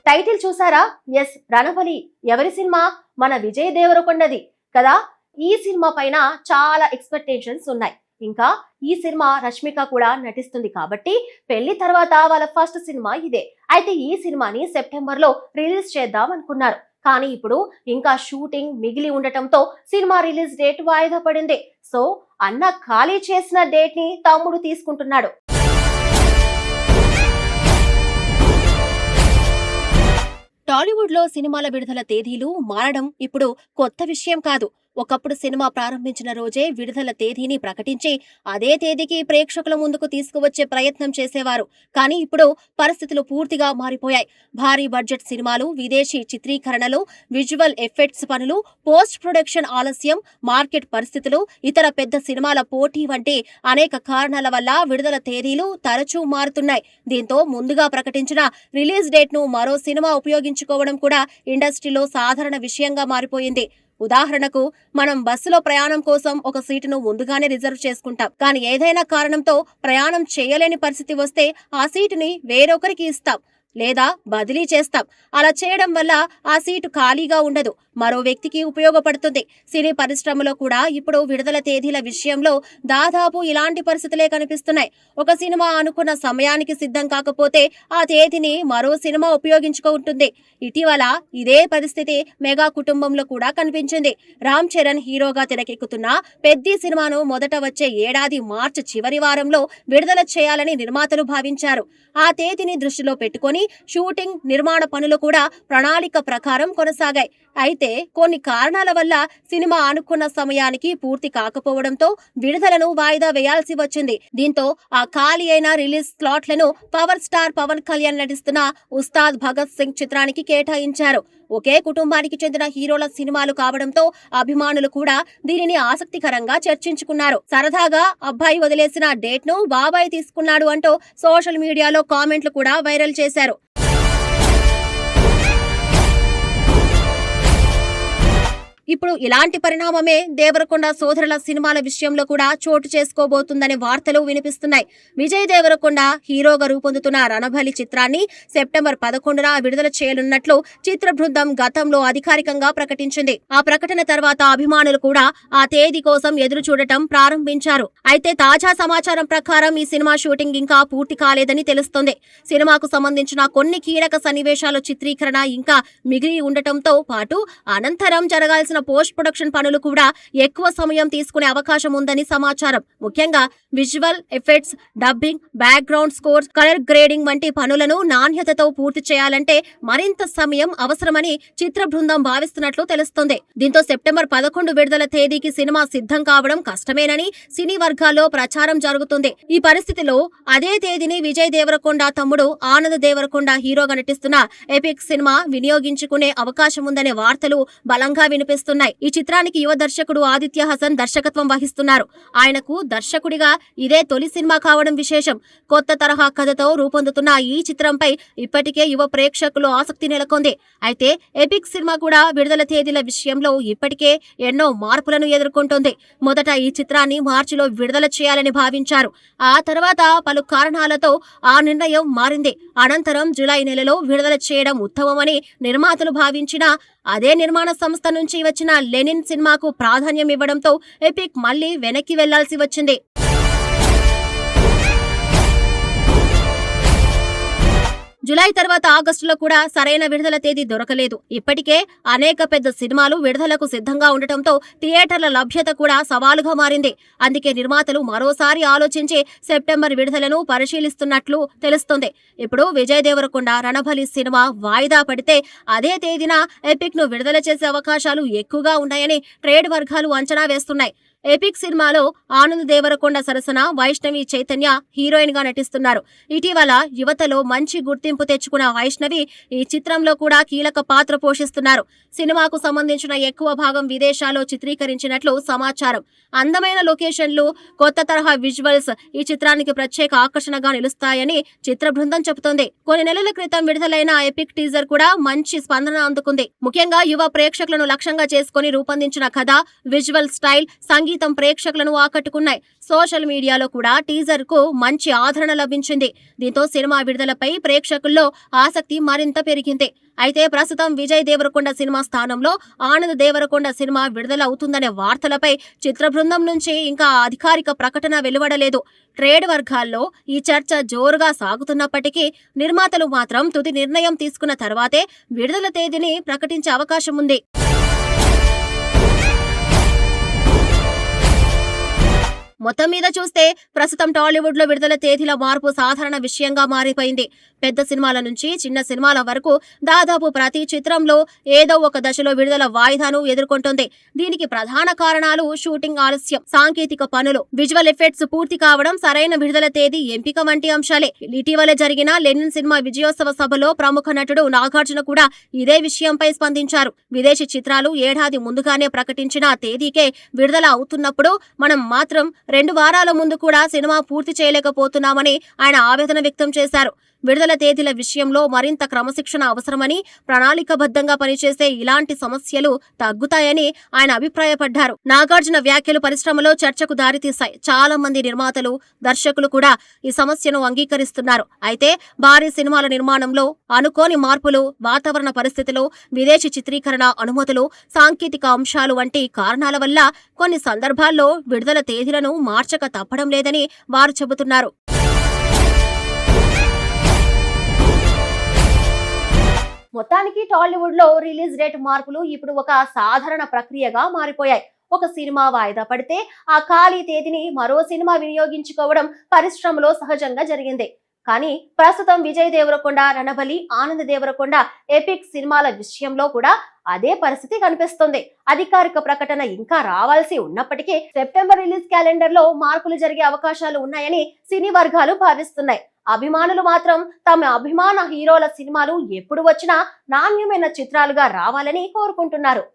Title చూసారా? Yes, Ranabali. ఎవరి cinema? మన విజయ్ దేవరకొండది కదా. ఈ సినిమా పైన చాలా ఎక్స్పెక్టేషన్స్ ఉన్నాయి. ఇంకా ఈ సినిమా రష్మిక కూడా నటిస్తుంది కాబట్టి పెళ్లి తర్వాత వాళ్ళ ఫస్ట్ సినిమా ఇదే. అయితే ఈ సినిమాని సెప్టెంబర్ లో రిలీజ్ చేద్దాం అనుకున్నారు. కానీ ఇప్పుడు ఇంకా షూటింగ్ మిగిలి ఉండటంతో సినిమా రిలీజ్ డేట్ వాయిదా పడింది. సో అన్న ఖాళీ చేసిన డేట్ ని తమ్ముడు తీసుకుంటున్నాడు. టాలీవుడ్ లో సినిమాల విడుదల తేదీలు మారడం ఇప్పుడు కొత్త విషయం కాదు. ఒకప్పుడు సినిమా ప్రారంభించిన రోజే విడుదల తేదీని ప్రకటించి అదే తేదీకి ప్రేక్షకుల ముందుకు తీసుకువచ్చే ప్రయత్నం చేసేవారు. కానీ ఇప్పుడు పరిస్థితులు పూర్తిగా మారిపోయాయి. భారీ బడ్జెట్ సినిమాలు, విదేశీ చిత్రీకరణలు, విజువల్ ఎఫెక్ట్స్ పనులు, పోస్ట్ ప్రొడక్షన్ ఆలస్యం, మార్కెట్ పరిస్థితులు, ఇతర పెద్ద సినిమాల పోటీ వంటి అనేక కారణాల వల్ల విడుదల తేదీలు తరచూ మారుతున్నాయి. దీంతో ముందుగా ప్రకటించిన రిలీజ్ డేట్ ను మరో సినిమా ఉపయోగించుకోవడం కూడా ఇండస్ట్రీలో సాధారణ విషయంగా మారిపోయింది. ఉదాహరణకు, మనం బస్సులో ప్రయాణం కోసం ఒక సీటును ముందుగానే రిజర్వ్ చేసుకుంటాం. కానీ ఏదైనా కారణంతో ప్రయాణం చేయలేని పరిస్థితి వస్తే ఆ సీటుని వేరొకరికి ఇస్తాం లేదా బదిలీ చేస్తాం. అలా చేయడం వల్ల ఆ సీటు ఖాళీగా ఉండదు, మరో వ్యక్తికి ఉపయోగపడుతుంది. సినీ పరిశ్రమలో కూడా ఇప్పుడు విడుదల తేదీల విషయంలో దాదాపు ఇలాంటి పరిస్థితులే కనిపిస్తున్నాయి. ఒక సినిమా అనుకున్న సమయానికి సిద్ధం కాకపోతే ఆ తేదీని మరో సినిమా ఉపయోగించుకుంటుంది. ఇటీవల ఇదే పరిస్థితి మెగా కుటుంబంలో కూడా కనిపించింది. రామ్ చరణ్ హీరోగా తెరకెక్కుతున్న పెద్ది సినిమాను మొదట వచ్చే ఏడాది మార్చి చివరి వారంలో విడుదల చేయాలని నిర్మాతలు భావించారు. ఆ తేదీని దృష్టిలో పెట్టుకొని షూటింగ్, నిర్మాణ పనులు కూడా ప్రణాళిక ప్రకారం కొనసాగాయి. అయితే కొన్ని కారణాల వల్ల సినిమా అనుకున్న సమయానికి పూర్తి కాకపోవడంతో విడుదలను వాయిదా వేయాల్సి వచ్చింది. దీంతో ఆ ఖాళీ అయిన రిలీజ్ స్లాట్లను పవర్ స్టార్ పవన్ కళ్యాణ్ నటిస్తున్న ఉస్తాద్ భగత్ సింగ్ చిత్రానికి కేటాయించారు. ఒకే కుటుంబానికి చెందిన హీరోల సినిమాలు కావడంతో అభిమానులు కూడా దీనిని ఆసక్తికరంగా చర్చించుకున్నారు. సరదాగా అబ్బాయి వదిలేసిన డేట్ ను బాబాయ్ తీసుకున్నాడు అంటూ సోషల్ మీడియాలో కామెంట్లు కూడా వైరల్ చేశారు. ఇప్పుడు ఇలాంటి పరిణామమే దేవరకొండ సోదరుల సినిమాల విషయంలో కూడా చోటు చేసుకోబోతుందనే వార్తలు వినిపిస్తున్నాయి. విజయ్ దేవరకొండ హీరోగా రూపొందుతున్న రణబలి చిత్రాన్ని సెప్టెంబర్ 11న విడుదల చేయనున్నట్లు చిత్ర బృందం గతంలో అధికారికంగా ప్రకటించింది. ఆ ప్రకటన తర్వాత అభిమానులు కూడా ఆ తేదీ కోసం ఎదురు చూడటం ప్రారంభించారు. అయితే తాజా సమాచారం ప్రకారం ఈ సినిమా షూటింగ్ ఇంకా పూర్తి కాలేదని తెలుస్తోంది. సినిమాకు సంబంధించిన కొన్ని కీలక సన్నివేశాల చిత్రీకరణ ఇంకా మిగిలి ఉండటంతో పాటు అనంతరం జరగాల్సిన పోస్ట్ ప్రొడక్షన్ పనులు కూడా ఎక్కువ సమయం తీసుకునే అవకాశం ఉందని సమాచారం. ముఖ్యంగా visual effects, dubbing, background score, colour grading వంటి పనులను నాణ్యతతో పూర్తి చేయాలంటే మరింత సమయం అవసరమని చిత్ర బృందం భావిస్తున్నట్లు తెలుస్తోంది. దీంతో సెప్టెంబర్ 11 విడుదల తేదీకి సినిమా సిద్ధం కావడం కష్టమేనని సినీ వర్గాల్లో ప్రచారం జరుగుతుంది. ఈ పరిస్థితిలో అదే తేదీని విజయ్ దేవరకొండ తమ్ముడు ఆనంద్ దేవరకొండ హీరోగా నటిస్తున్న ఎపిక్ సినిమా వినియోగించుకునే అవకాశం ఉందనే వార్తలు బలంగా వినిపిస్తున్నాయి. ఈ చిత్రానికి యువ దర్శకుడు ఆదిత్య హసన్ దర్శకత్వం వహిస్తున్నారు. ఆయనకు దర్శకుడిగా ఇదే తొలి సినిమా కావడం విశేషం. కొత్త తరహా కథతో రూపొందుతున్న ఈ చిత్రంపై ఇప్పటికే యువ ప్రేక్షకులు ఆసక్తి నెలకొంది. అయితే ఎపిక్ సినిమా కూడా విడుదల తేదీల విషయంలో ఇప్పటికే ఎన్నో మార్పులను ఎదుర్కొంటోంది. మొదట ఈ చిత్రాన్ని మార్చిలో విడుదల చేయాలని భావించారు. ఆ తర్వాత పలు కారణాలతో ఆ నిర్ణయం మారింది. అనంతరం జూలై నెలలో విడుదల చేయడం ఉత్తమమని నిర్మాతలు భావించినా అదే నిర్మాణ సంస్థ నుంచి వచ్చిన లెనిన్ సినిమాకు ప్రాధాన్యం ఇవ్వడంతో ఎపిక్ మళ్లీ వెనక్కి వెళ్లాల్సి వచ్చింది. జులై తర్వాత ఆగస్టులో కూడా సరైన విడుదల తేదీ దొరకలేదు. ఇప్పటికే అనేక పెద్ద సినిమాలు విడుదలకు సిద్ధంగా ఉండటంతో థియేటర్ల లభ్యత కూడా సవాలుగా మారింది. అందుకే నిర్మాతలు మరోసారి ఆలోచించి సెప్టెంబర్ విడుదలను పరిశీలిస్తున్నట్లు తెలుస్తోంది. ఇప్పుడు విజయ్ దేవరకొండ రణబలి సినిమా వాయిదా పడితే అదే తేదీన ఎపిక్ ను విడుదల చేసే అవకాశాలు ఎక్కువగా ఉన్నాయని ట్రేడ్ వర్గాలు అంచనా వేస్తున్నాయి. ఎపిక్ సినిమాలో ఆనంద్ దేవరకొండ సరసన వైష్ణవి చైతన్య హీరోయిన్ గా నటిస్తున్నారు. ఇటీవల యువతలో మంచి గుర్తింపు తెచ్చుకున్న వైష్ణవి ఈ చిత్రంలో కూడా కీలక పాత్ర పోషిస్తున్నారు. సినిమాకు సంబంధించిన ఎక్కువ భాగం విదేశాల్లో చిత్రీకరించినట్లు సమాచారం. అందమైన లొకేషన్లు, కొత్త తరహా విజువల్స్ ఈ చిత్రానికి ప్రత్యేక ఆకర్షణగా నిలుస్తాయని చిత్ర బృందం చెబుతోంది. కొన్ని నెలల క్రితం విడుదలైన ఎపిక్ టీజర్ కూడా మంచి స్పందన అందుకుంది. ముఖ్యంగా యువ ప్రేక్షకులను లక్ష్యంగా చేసుకుని రూపొందించిన కథ, విజువల్ స్టైల్, సంగీతం సంగీతం ప్రేక్షకులను ఆకట్టుకున్నాయి. సోషల్ మీడియాలో కూడా టీజర్ కు మంచి ఆదరణ లభించింది. దీంతో సినిమా విడుదలపై ప్రేక్షకుల్లో ఆసక్తి మరింత పెరిగింది. అయితే ప్రస్తుతం విజయ్ దేవరకొండ సినిమా స్థానంలో ఆనంద్ దేవరకొండ సినిమా విడుదల అవుతుందనే వార్తలపై చిత్ర బృందం నుంచి ఇంకా అధికారిక ప్రకటన వెలువడలేదు. ట్రేడ్ వర్గాల్లో ఈ చర్చ జోరుగా సాగుతున్నప్పటికీ నిర్మాతలు మాత్రం తుది నిర్ణయం తీసుకున్న తర్వాతే విడుదల తేదీని ప్రకటించే అవకాశం ఉంది. మొత్తం మీద చూస్తే ప్రస్తుతం టాలీవుడ్ లో విడుదల తేదీల మార్పు సాధారణ విషయంగా మారిపోయింది. పెద్ద సినిమాల నుంచి చిన్న సినిమాల వరకు దాదాపు ప్రతి చిత్రంలో ఏదో ఒక దశలో విడుదల వాయిదాను ఎదుర్కొంటుంది. దీనికి ప్రధాన కారణాలు షూటింగ్ ఆలస్యం, సాంకేతిక పనులు, విజువల్ ఎఫెక్ట్స్ పూర్తి కావడం, సరైన విడుదల తేదీ ఎంపిక వంటి అంశాలే. ఇటీవల జరిగిన లెనిన్ సినిమా విజయోత్సవ సభలో ప్రముఖ నటుడు నాగార్జున కూడా ఇదే విషయంపై స్పందించారు. విదేశీ చిత్రాలు ఏడాది ముందుగానే ప్రకటించిన తేదీకే విడుదల అవుతున్నప్పుడు మనం మాత్రం 2 వారాల ముందు కూడా సినిమా పూర్తి చేయలేకపోతున్నామని ఆయన ఆవేదన వ్యక్తం చేశారు. విడుదల తేదీల విషయంలో మరింత క్రమశిక్షణ అవసరమని, ప్రణాళికబద్ధంగా పనిచేస్తే ఇలాంటి సమస్యలు తగ్గుతాయని ఆయన అభిప్రాయపడ్డారు. నాగార్జున వ్యాఖ్యలు పరిశ్రమలో చర్చకు దారితీశాయి. చాలా మంది నిర్మాతలు, దర్శకులు కూడా ఈ సమస్యను అంగీకరిస్తున్నారు. అయితే భారీ సినిమాల నిర్మాణంలో అనుకోని మార్పులు, వాతావరణ పరిస్థితులు, విదేశీ చిత్రీకరణ అనుమతులు, సాంకేతిక అంశాలు వంటి కారణాల వల్ల కొన్ని సందర్భాల్లో విడుదల తేదీలను మార్చక తప్పడం లేదని వారు చెబుతున్నారు. మొత్తానికి టాలీవుడ్ లో రిలీజ్ డేట్ మార్పులు ఇప్పుడు ఒక సాధారణ ప్రక్రియగా మారిపోయాయి. ఒక సినిమా వాయిదా పడితే ఆ ఖాళీ తేదీని మరో సినిమా వినియోగించుకోవడం పరిశ్రమలో సహజంగా జరిగింది. కానీ ప్రస్తుతం విజయ్ దేవరకొండ, రణబలి, ఆనంద్ దేవరకొండ ఎపిక్ సినిమాల విషయంలో కూడా అదే పరిస్థితి కనిపిస్తుంది. అధికారిక ప్రకటన ఇంకా రావాల్సి ఉన్నప్పటికీ సెప్టెంబర్ రిలీజ్ క్యాలెండర్ లో మార్పులు జరిగే అవకాశాలు ఉన్నాయని సినీ వర్గాలు భావిస్తున్నాయి. అభిమానులు మాత్రం తమ అభిమాన హీరోల సినిమాలు ఎప్పుడు వచ్చినా నాణ్యమైన చిత్రాలుగా రావాలని కోరుకుంటున్నారు.